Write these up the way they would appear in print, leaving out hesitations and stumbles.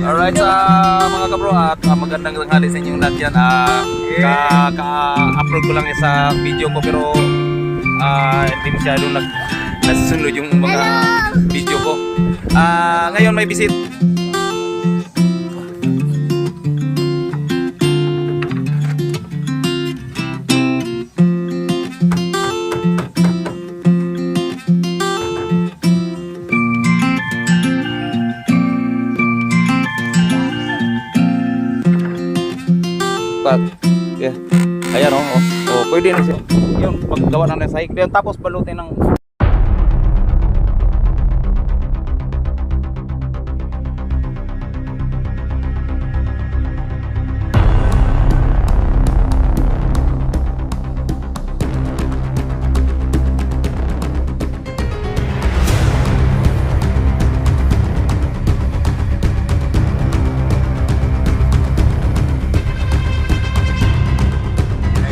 Alright sa mga kabro at magandang tanghali sa inyong lahat yan. Ka-upload ko lang sa video ko pero hindi masyado nasusunod yung mga video ko. Ngayon may visit. Yeah. Ayan pwede na siya. Yun, paggawa na ng sahig. Tapos balutin ng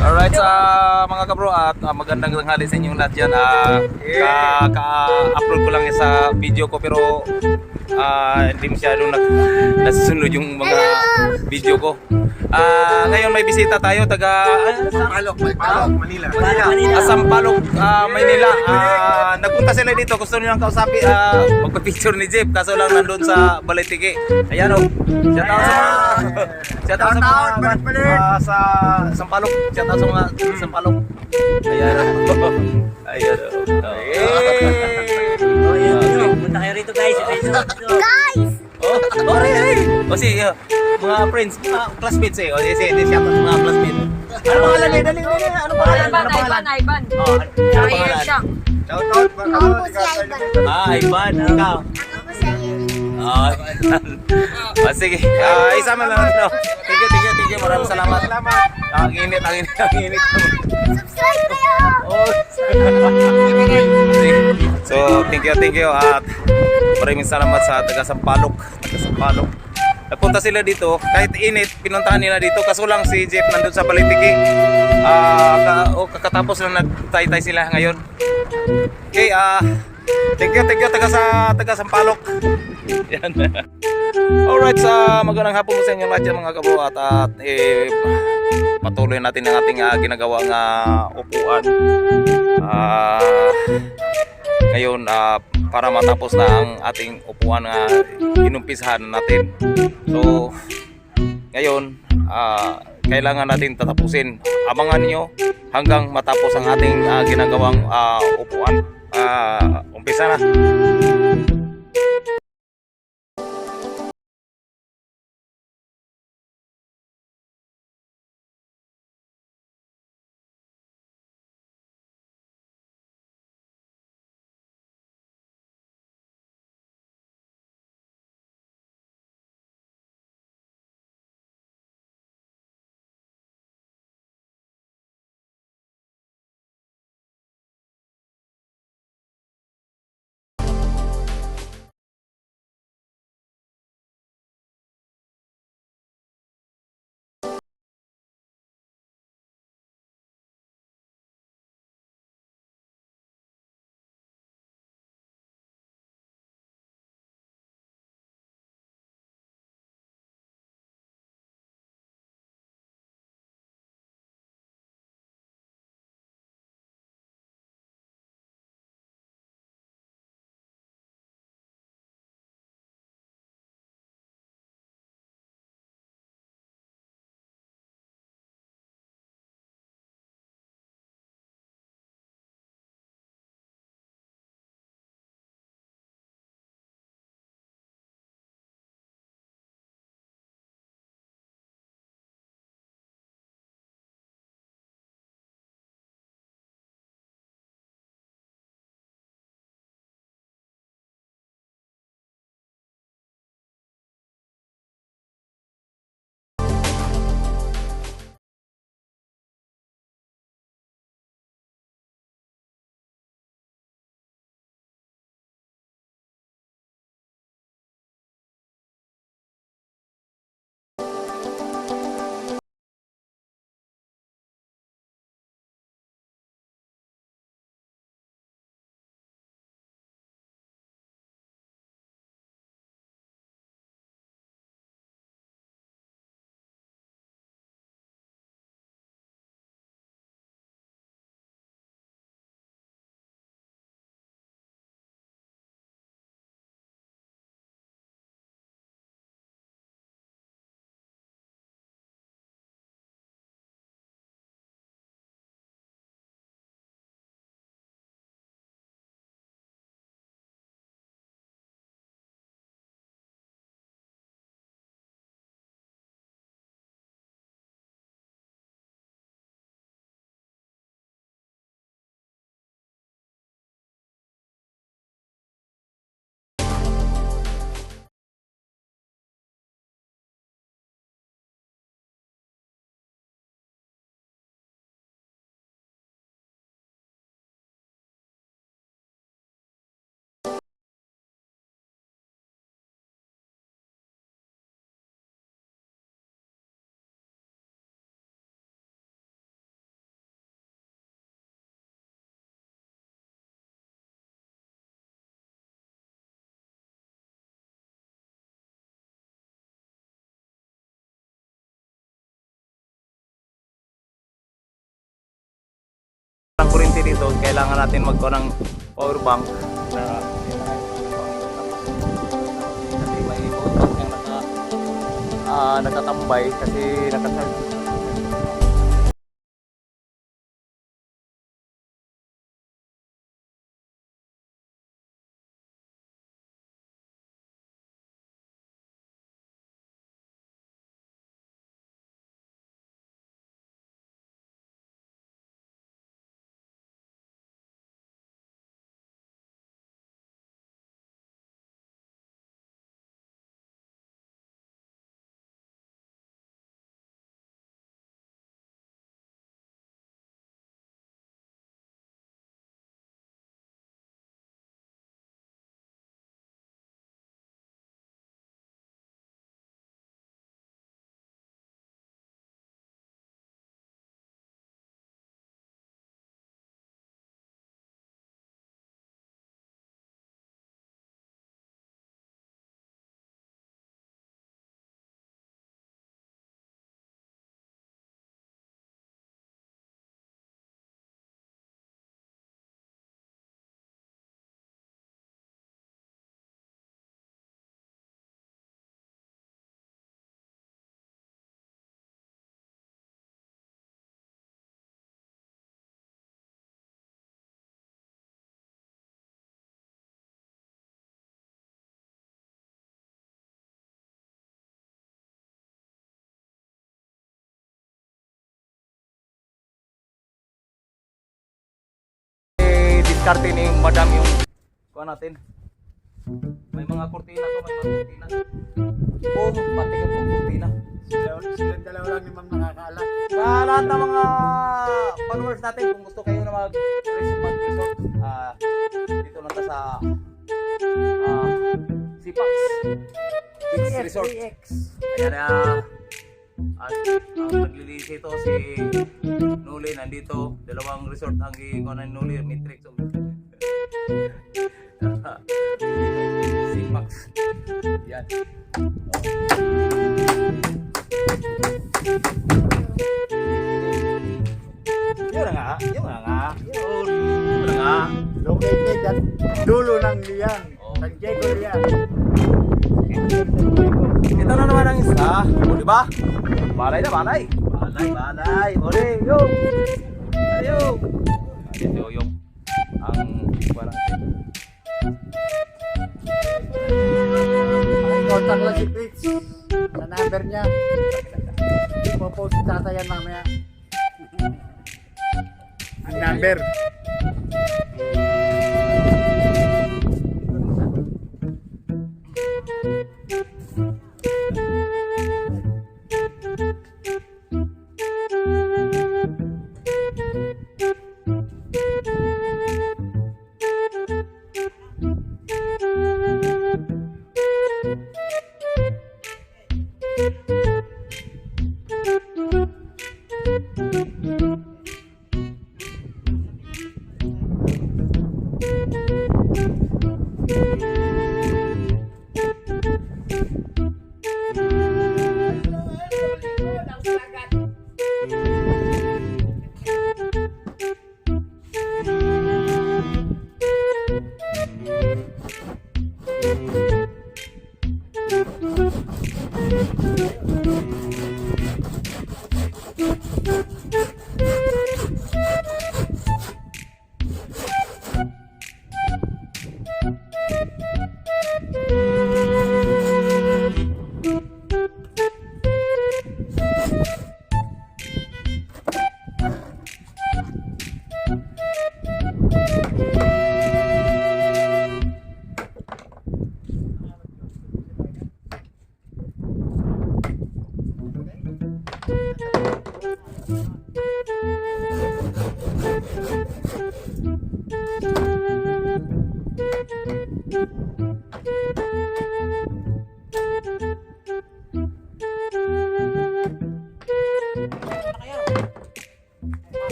Alright sa mga kabro at magandang tanghali sa inyong lahat yan. Ka-upload ko lang sa video ko pero hindi masyado nasusunod yung mga video ko. Ngayon may bisita tayo taga Sampaloc, Manila. Sampaloc, Maynila. Nagpunta sila dito, gusto nilang kausapin, magpa-picture ni Jeep kaso lang nandun sa Balitike. Ayan shout out sa mga sa Sampaloc. Shout out sa mga Sampaloc. Ayan Punta kayo rito guys. mga friends, mga classmates shout out sa mga classmates. Ano pangalan niya? Dali. Ano pangalan? Ivan. Ano pangalan? Shout out mga Ako po si Ivan. Ivan, ikaw. Ako po si Ivan. Sige. Isama lang ito. Thank you. Maraming salamat. Ang init. Subscribe kayo! So, thank you at maraming salamat sa taga Sampaloc. Nagpunta sila dito, kahit init, pinuntahan nila dito. Kaso lang si Jeff nandun sa Balitike. Kakatapos lang nagtay-tay sila ngayon. Okay, thank you taga Sampaloc. Yan. Alright, sa magandang hapon mo sa inyo lahat yan mga kabro at patuloy natin ang ating ginagawang upuan. Ngayon para matapos na ang ating upuan na inumpisahan natin. So ngayon kailangan natin tatapusin. Abangan niyo hanggang matapos ang ating ginagawang upuan. Umpisa na. kasi dito kailangan natin magkuha ng power bank na kasi may power bank yung nakatambay kasi nakasarge. Diskarte ni madam yung kuha natin. May mga kurtina to, may mga kurtina. Pati yung kurtina. Silang dalawa lang ni ma'am nakakaalam. Sa lahat ng mga followers natin, kung gusto kayo na mag-resort, dito lang ta sa Sipax Beach Resort. Ayan na. At ang naglilisi ito si Nuli nandito. Dalawang resort ang ikuha ng Nuli, Matrix. Sipax. Yan. Yun na nga. Yun na nga. Yun na nga. Located at dulo ng Liang. San Diego Liang. Ito na naman ang isa. O, diba? Balay na, balay. Balay, balay. Uli, yung. Ayun. Ito yung ang parang Contact lang si Fritz. Sa number niya. Ipopost si tata yan mamaya. Ang number.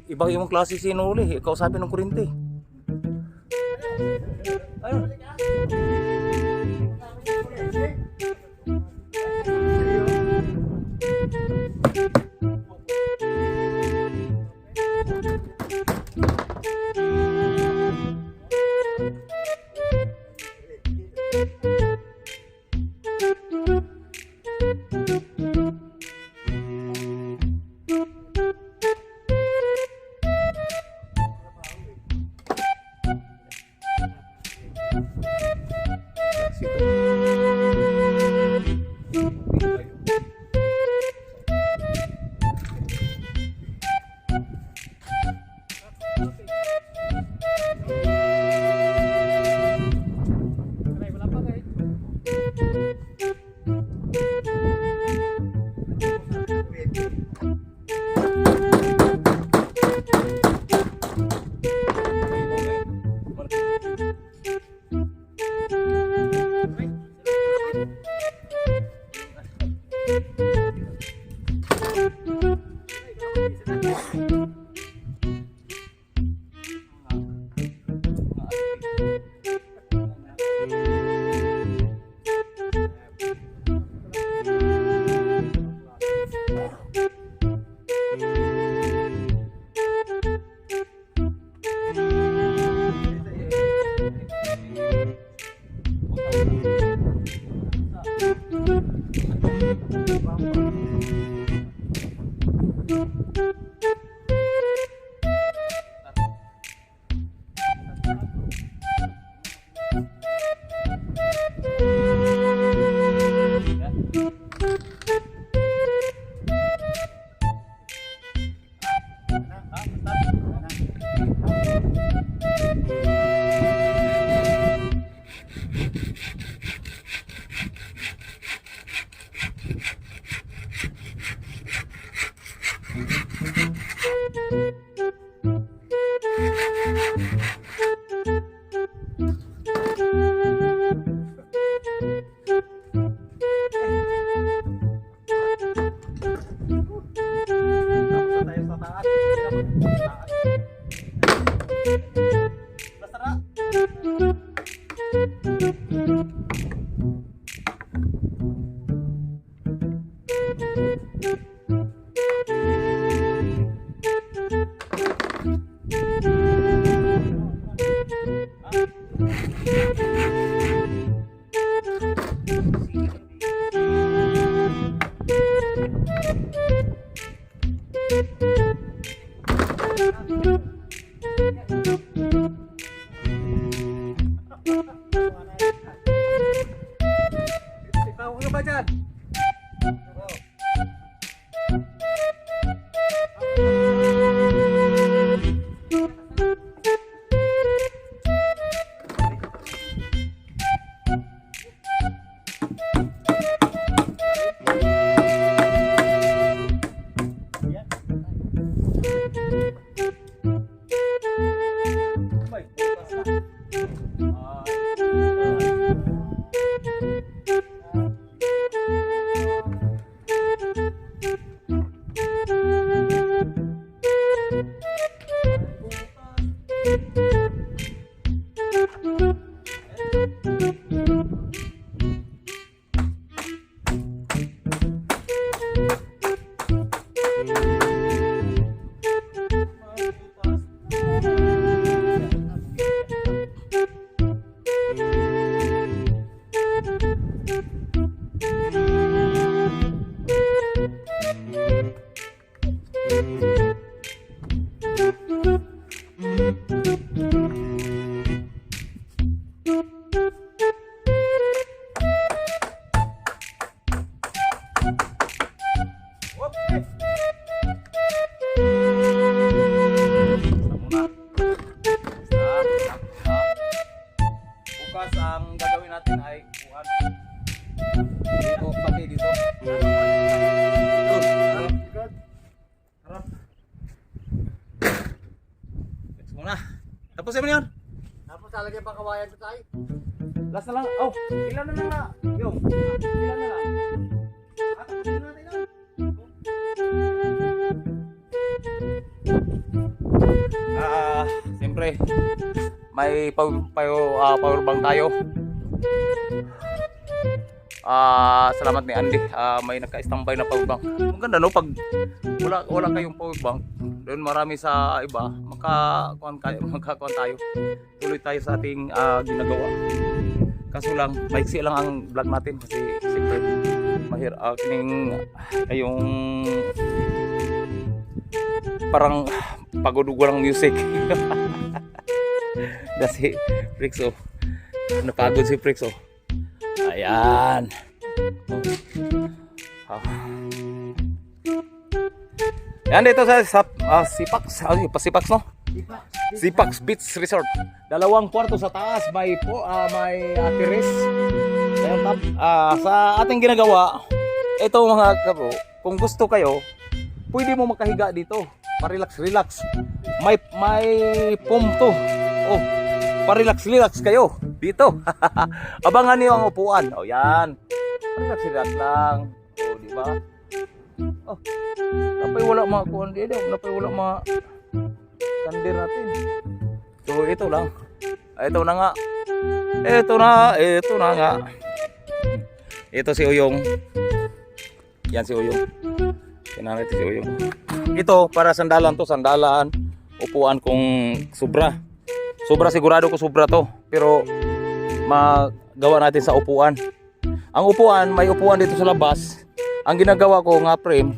Iba yung klase si Nuli, kausapin ng kurente. Ayun. Wala pa guys. Tahu ka ba dyan? Bukas ang gagawin natin ay kuhan. Dito, pati dito. Harap. Let's muna. Tapos mo yun. Tapos lalagyan pa kawayan ito tayo. Last na lang. Oh, ilan na lang na. Yung, ilan na lang. Tapusin natin na. Siyempre, may power bank tayo. Salamat ni Andy. May naka-standby na power bank. Ang ganda no, pag wala kayong power bank, doon marami sa iba, makakuan tayo. Tuloy tayo sa ating ginagawa. Kaso lang, maiksi lang ang vlog natin kasi siyempre yung parang pagod walang music. Kasi Rixo, Napagod si Prix, oh. Ayan. Oh. Yan dito sa Sipax. Pasipax, no? Sipax Beach Resort. 2 kwarto sa taas. May terrace. Ayun, sa ating ginagawa, ito mga kabro, kung gusto kayo, pwede mo makahiga dito. Pa-relax. May foam to. Oh, pa-relax kayo dito. Abangan niyo ang upuan. Oh, yan. Pa-relax lang. Oh, di ba? Oh. Napay wala mga kuan dito. Napay wala mga kandir natin. So, ito lang. Ito na nga. Ito na nga. Ito si Uyong. Yan si Uyong. Tingnan natin si Uyong. Ito para sandalan to, upuan kung sobra. Sobra sigurado ko sobra to. Pero magawa natin sa upuan. Ang upuan, may upuan dito sa labas. Ang ginagawa ko nga frame,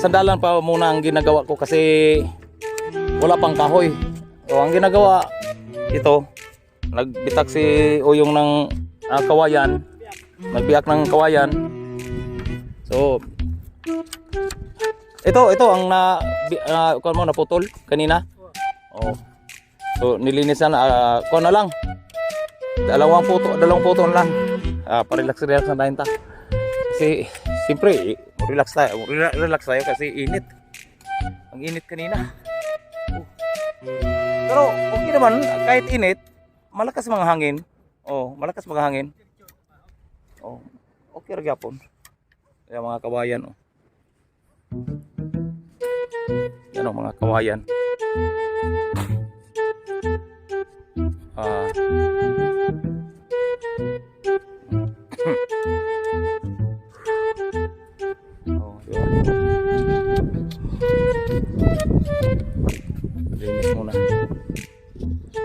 sandalan pa muna ang ginagawa ko kasi wala pang kahoy. So, ang ginagawa ito, nagbitak si Uyong ng kawayan. Nagbiyak ng kawayan. So, ito ang naputol kanina. Oh. So, nilinisan ko na lang. Dalawang puto lang. Pa-relax na tayo ta. Kasi siyempre, relax tayo kasi init. Ang init kanina. Pero okay naman, kahit init, malakas mga hangin. Oh, malakas mga hangin. Oh, okay ra gyapon. Kaya mga kawayan, oh. Yan, oh, mga kawayan. Oh, diba? Linis muna.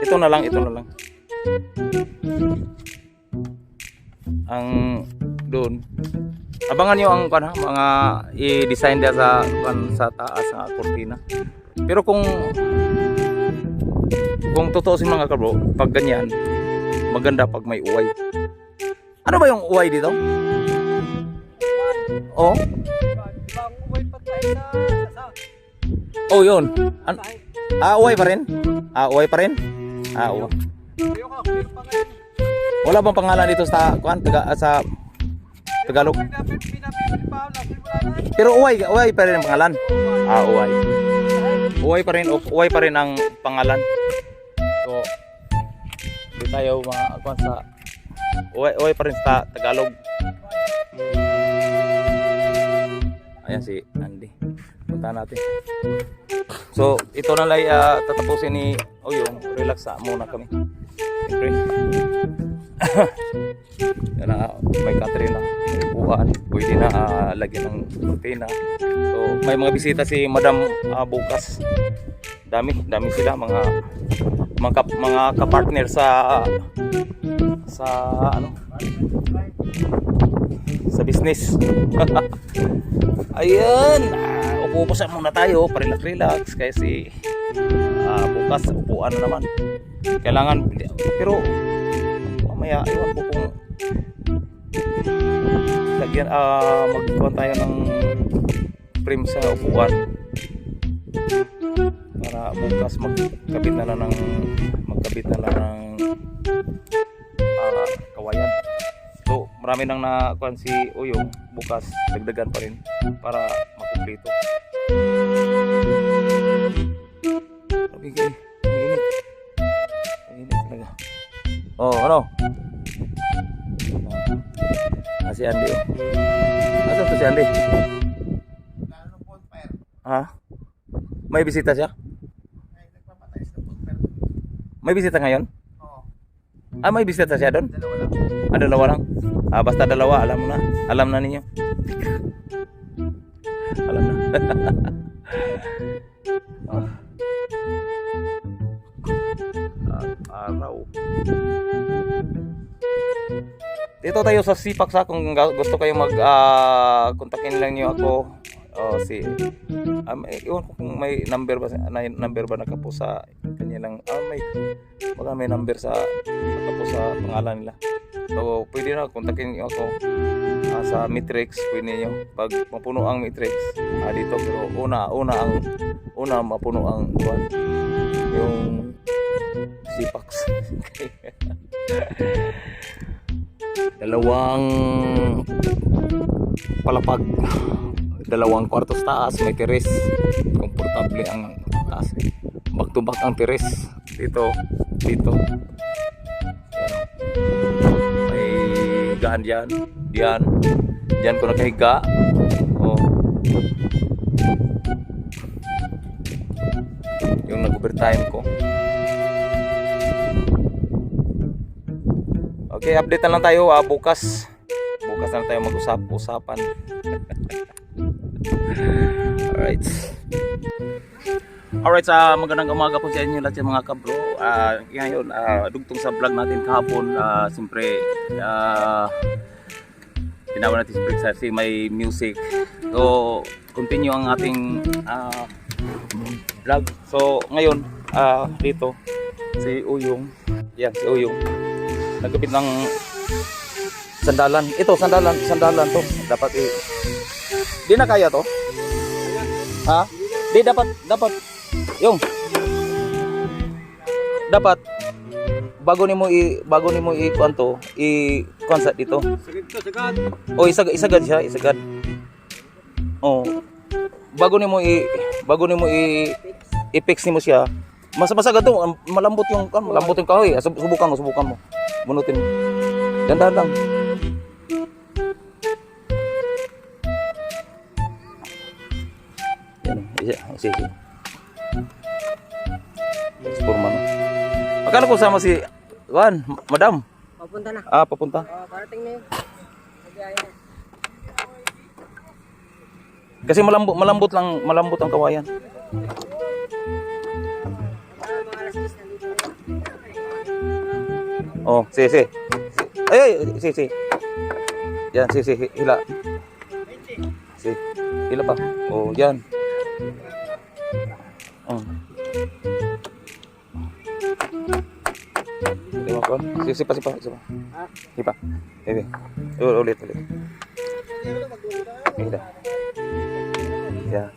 Ito na lang. Ang doon. Abangan nyo ang mga i-design dia sa taas ng kortina. Pero kung totoo si mga kabro, pag ganyan, maganda pag may uway. Ano ba yung uway dito? Oh? Oh, yun. Uway pa rin? Uway pa rin? Uway. Wala bang pangalan dito sa sa Tagalog? Pero uway pa rin ang pangalan. Uway. Uway pa rin ang pangalan. So, hindi tayo mga sa uway pa rin sa Tagalog. Ayan si Andy. Punta natin. So, ito na lang tatapusin ni Uyong. Relax muna kami. Siyempre. Yan na, may country na. May buwan. Pwede na lagyan ng protein. So, may mga bisita si Madam bukas. Dami sila mga kapartner sa business. Ayan, upo sa muna tayo, relax kasi bukas upuan na naman. Kailangan, pero mamaya iwan ko kung lagyan magkuha tayo ng frame sa upuan para bukas magkabit na lang ng kawayan. So marami nang nakuha si Uyong, bukas dagdagan pa rin para makumpleto. Mainit talaga. Oh, ano? Si Andy, oh. Nasaan to si Andy? Ha? May bisita siya? May bisita ngayon? Oo. May bisita siya doon? Dalawa lang. Basta dalawa, alam na. Alam na ninyo. Alam na. Araw. Dito tayo sa Sipax, kung gusto kayo kontakin lang niyo ako. Oh, iwan ko kung may number ba nakapost sa kanilang may baka may number sa nakapost sa pangalan nila. So pwede na kontakin niyo ako sa Matrix, pwede niyo pag mapuno ang Matrix dito, pero una mapuno ang buwan yung Zipax. Dalawang palapag, dalawang kwartos taas, may teres, komportable ang taas, back to back ang teres dito. May gaan diyan ko nakahiga. Oh, yung nag-overtime ko. Okay, update na lang tayo bukas na lang tayo mag-usapan. Alright, magandang umaga po sa inyo lahat yung mga kabro. Ngayon, dugtong sa vlog natin kahapon, siyempre tinawa natin si may music. So, continue ang ating vlog. So, ngayon, dito, si Uyong nagkapit ng sandalan. Ito, sandalan to. Dapat di na kaya to? Ha? Di dapat yung dapat bago nimo kuan to, i-concert dito. Oh, isagad siya. Oh. Bago nimo i-fix nimo siya. Masagad to, malambot yung kahoy. Subukan mo. Bunutin mo. Dandan lang. Yan, sige. Spurman. Akala ko sama si Juan, madam. Papunta na. Papunta. Parating na yun. Kasi malambot ang kawayan. Oh, si. Ay, si. Yan, si, hila. Si, hila pa. Oh, yan. Diba ko? Si pa. Ebe. Ulit. Hila. Ya.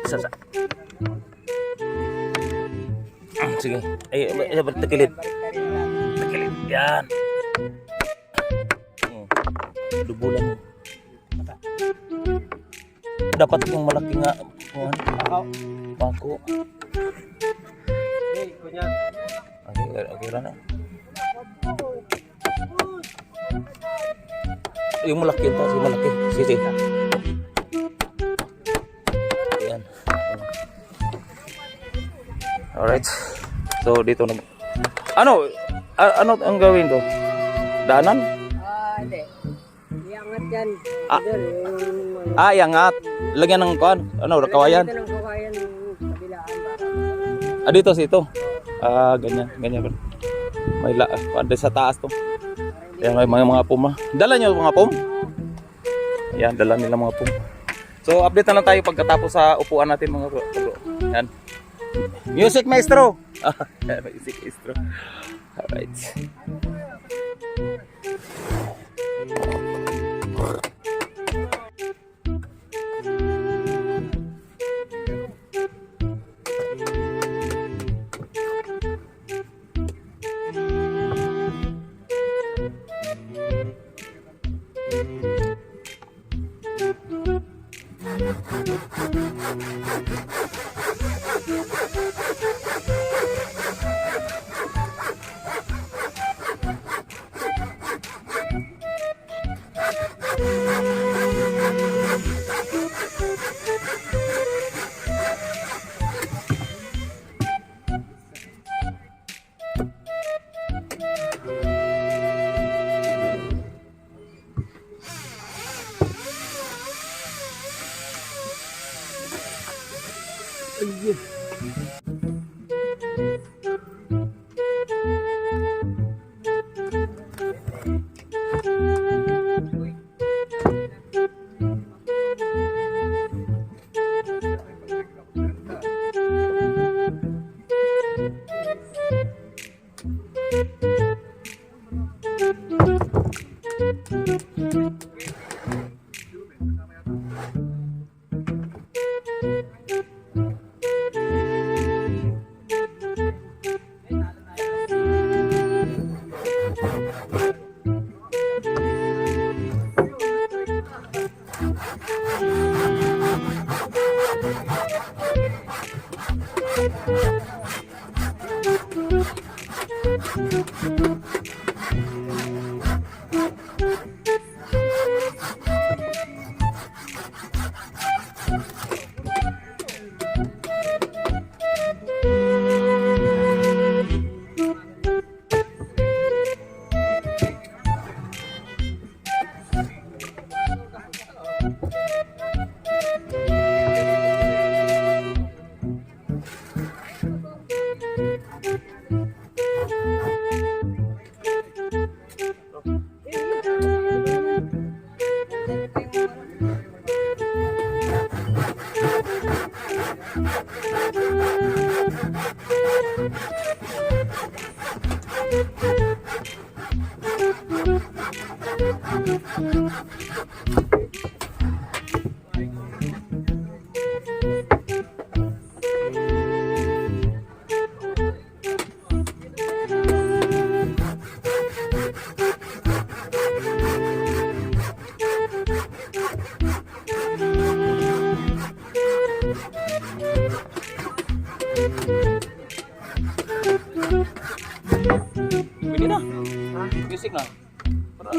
Sa. Sige. Bertekilid. Yan. Dubulan. Dapat yung malaki nga. Bangko. Okay na. Yung malaki ito, malaki. Sige. Yan. Alright. So dito na. Ano ang gawin to? Daanan? Hindi. Iangat yan. Iangat. Lagyan ng kuan. Kawayan. Ito ng kawayan kabilaan. Dito sa ito. Ganyan. May kuan sa taas to. Ayan, may mga pum. Dala nyo mga pum? Ayan, dala nila mga pum. So update na lang tayo pagkatapos sa upuan natin mga bro. Ayan. Music maestro. Music maestro. Alright. Pwede na. Music na. Para.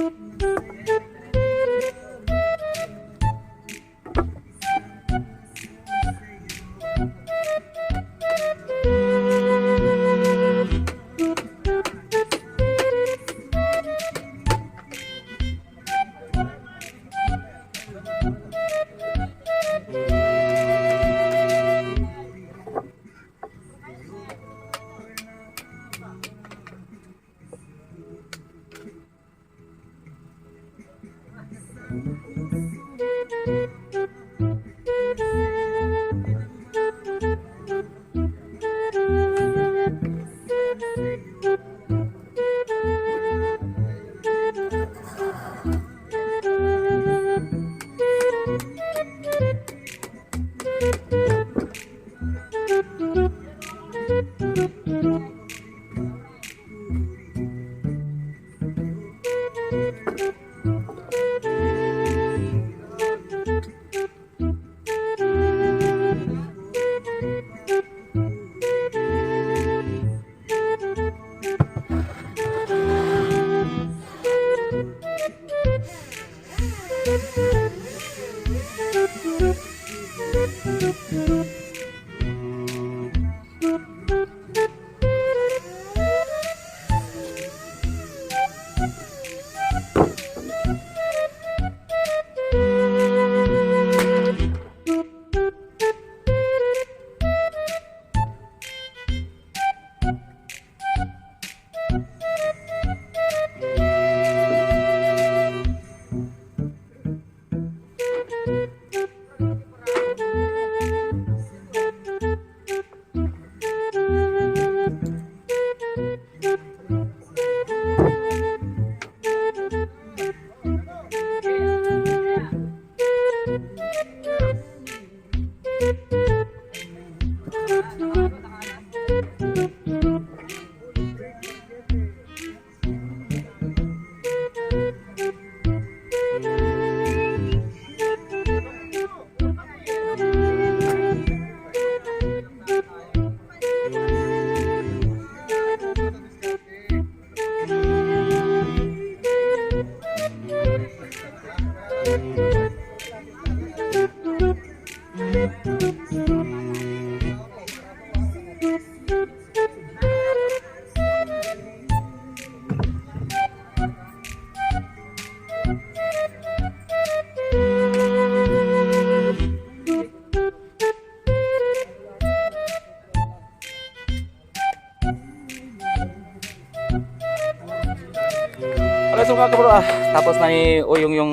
Okay, so mga kabro, tapos na ni Uyong yung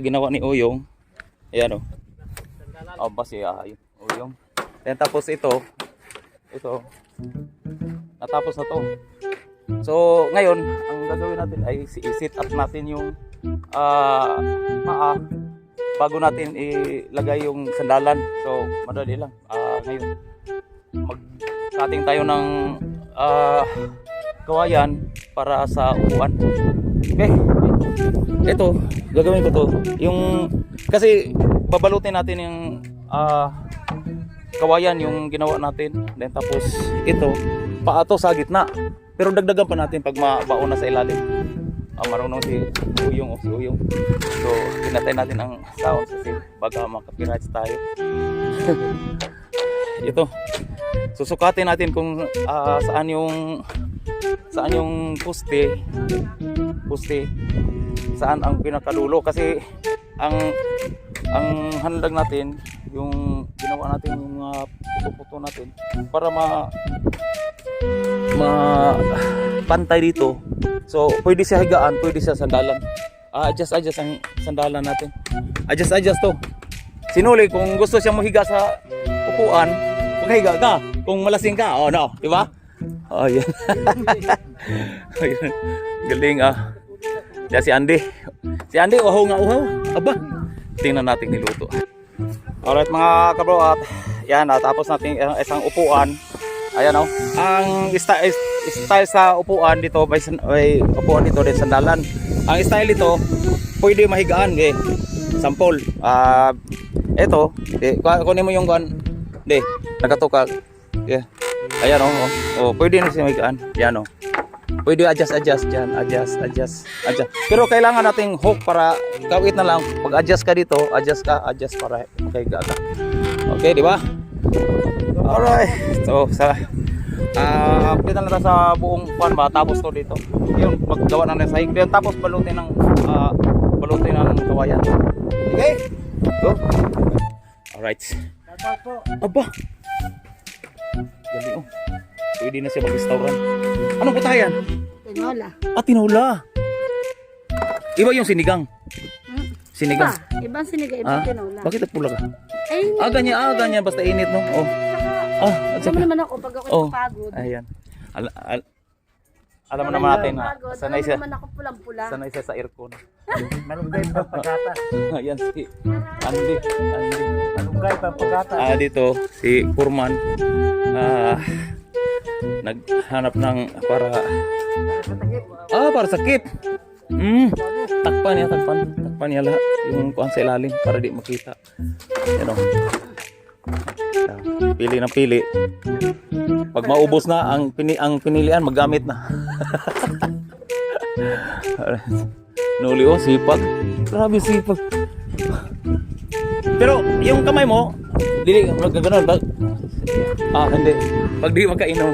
ginawa ni Uyong. Ayan o. Oh, basi yung Uyong. Then tapos ito. Natapos na to. So ngayon, ang gagawin natin ay i-set up natin yung paa bago natin ilagay yung sandalan. So madali lang. Ngayon, mag-cutting tayo ng kawayan para sa upuan. Okay. Ito, gagawin ko to. Yung kasi babalutin natin yung kawayan yung ginawa natin. Then tapos ito, paato sa gitna. Pero dagdagan pa natin pag mabaon na sa ilalim. Marunong si Uyong o si Uyong. So, pinatay natin ang sound kasi baka makapirights tayo. Ito. Susukatin natin kung saan yung poste. Saan ang pinakadulo kasi ang handag natin yung ginawa natin yung puto-puto natin para pantay dito. So, pwede siya higaan, pwede siya sandalan. Adjust ang sandalan natin. Adjust to. Sinuli, kung gusto siya mahiga sa upuan, maghiga ka. Kung malasing ka, oh no, di ba? Oh, yan. Galing Yan si Andy. Si Andy, uhaw. Aba, tingnan natin niluto. Alright mga kabro, at yan, tapos natin isang upuan. Ayan ang style sa upuan dito, may upuan dito din sandalan. Ang style dito, pwede mahigaan sample. Ito, kunin mo yung gun. Nakatukak. Yeah. Ayan pwede na siya mahigaan. Yan pwede adjust dyan, adjust. Pero kailangan nating hook para kawit na lang. Pag adjust ka dito, adjust para makahiga ka. Okay, di ba? Alright. So, update na lang sa buong pan ba, tapos to dito. Yun, maggawa na sa higpit. Tapos balutin ng kawayan. Okay? Go. Alright. Aba. Galing Pwede na siya mag-restaurant. Anong putayan? Tinola. Tinola. Iba yung sinigang. Sinigang. Ibang sinigang, ibang tinola. Bakit nagpula ka? Ay, ganyan. Basta init, no? alam mo naman ako pag ako napagod. Ayan. Alam mo naman natin na sanay siya. Alam naman ako pulang-pula. Sanay siya sa aircon. Malunggay pa pagkata. Ayan si Andy. Malunggay pa pagkata. Dito si Purman. Naghanap ng para sakit. Takpan niya lahat yung kuhan sa ilalim para di makita. Pili ng pili. Pag maubos na ang pinilian, maggamit na. Nuli sipag. Grabe sipag. Pero yung kamay mo, dili ganoon ba? Hindi. Pag di makainom.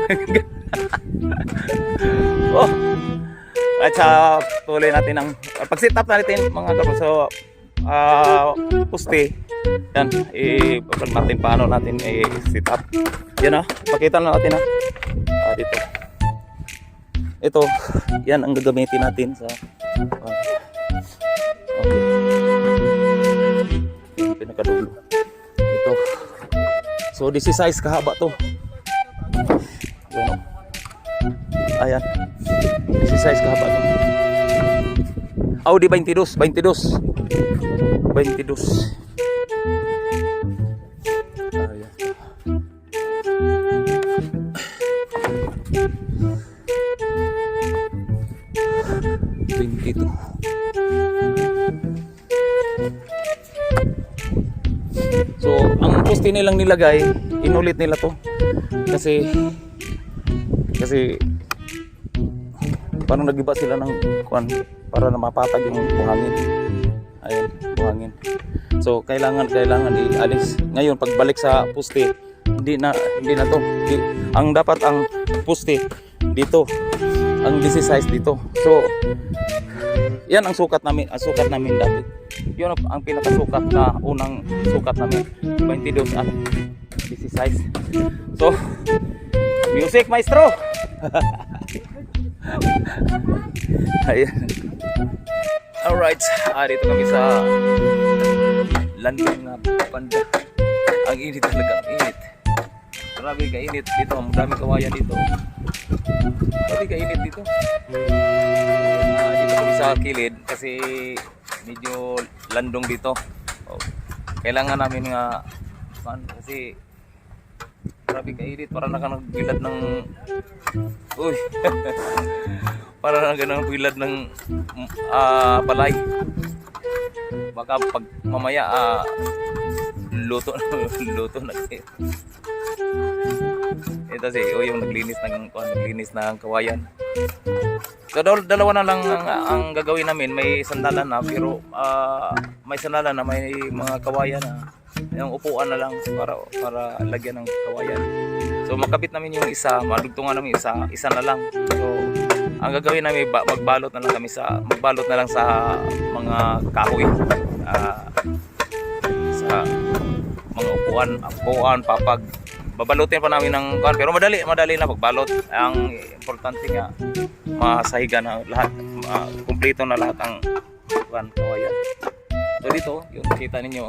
At tuloy natin ang pag-sit up natin mga kabro. So poste yan, ipapag natin paano natin sit up. Yan pakita na natin dito. Ito, yan ang gagamitin natin sa pinakadulo. Ito. So this is size kahaba to. Yan ayan. This is size kahaba to. Di 22. Ayan. So, ang poste nilang nilagay, inulit nila to. Kasi parang nagiba sila ng kuan para na mapatag yung buhangin. Ayun, buhangin. So, kailangan ialis. Ngayon, pagbalik sa poste, hindi na to. Ang dapat ang poste dito. Ang DC size dito. So, yan ang sukat namin dati. Yun ang pinakasukat na unang sukat namin. 22 DC size. So, music maestro. Ayan. Alright, dito kami sa landing na banda. Ang init talaga, ang init. Grabe kainit dito, ang dami kawayan dito. Grabe kainit dito. Dito kami sa kilid kasi medyo landong dito. Kailangan namin kasi grabe kainit, para nakanagbilad ng para nagbilad ng balay. Baka pag mamaya luto na Ito si O yung naglinis ng kawayan. So dalawa na lang ang gagawin namin. May sandalan na pero may sandalan na may mga kawayan na. Yung upuan na lang para lagyan ng kawayan. So makabit namin yung isa, madugtungan namin isa na lang. So ang gagawin namin magbalot na lang sa mga kahoy. Sa mga upuan, papag. Babalutin pa namin ng kuan pero madali lang pagbalot. Ang importante nga masahiga na lahat, kumpleto na lahat ang kuan kawayan. So dito, yung kita ninyo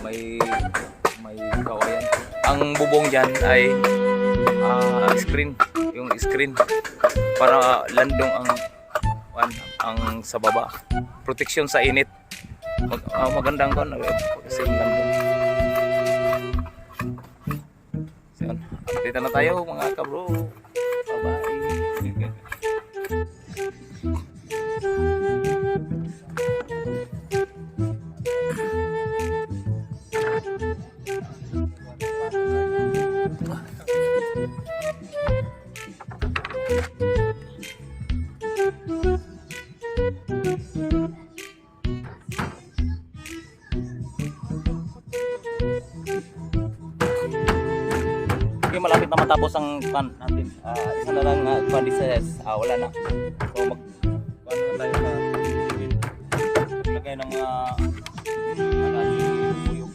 may kawayan. Ang bubong diyan ay screen para landong ang sa baba. Protection sa init. Magandang kuan kasi landong. So, update na tayo mga kabro. Bye-bye. Okay, malapit na matapos ang pan natin. Isa na lang quadriceps. Wala na. So pan na tayo sa lagay ng mga tuyok.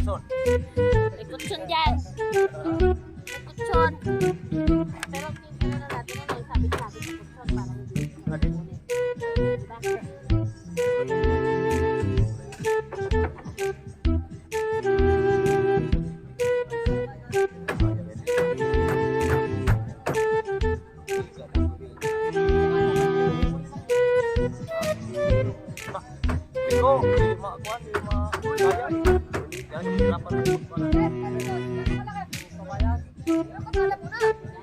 Ikutson. Ikutsun dyan. Ikutsun. Pero ano na natin, ano, sabi-sabi ikutsun para hindi. Diba? Iko, lima kuan, lima kaya. Yan, dapat para.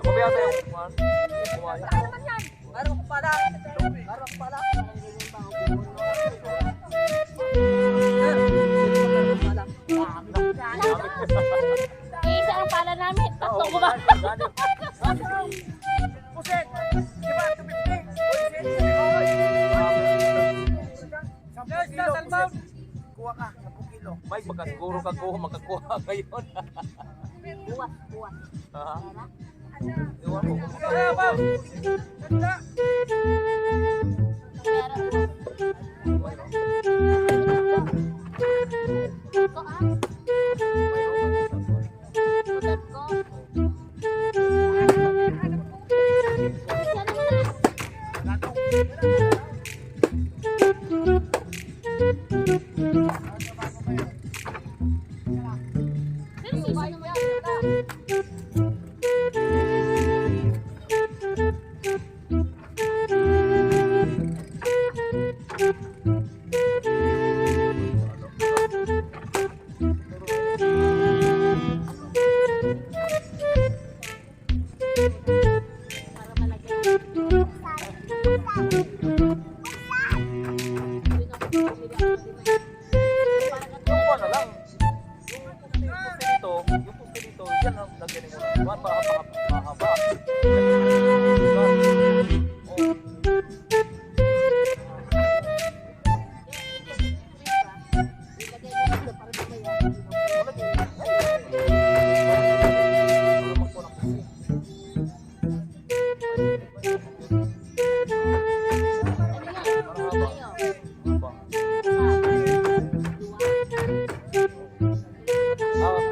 Ako biya tayo kuan. Kumain. Isa ang pala namin. Tatlo ko ba? May magkasiguro ka ko makakuha ngayon. Buwas, buwas. Ha? Pera. Iwan mo. Ito ah. Ulat ko. Pero sino naman yun? Para malagyan. Yung kuwan na lang. Yung puste dito, yan ang lagyan mo. Kuwan para mahaba.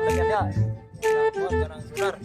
Lagyan niya. Kuwan ka ng solar.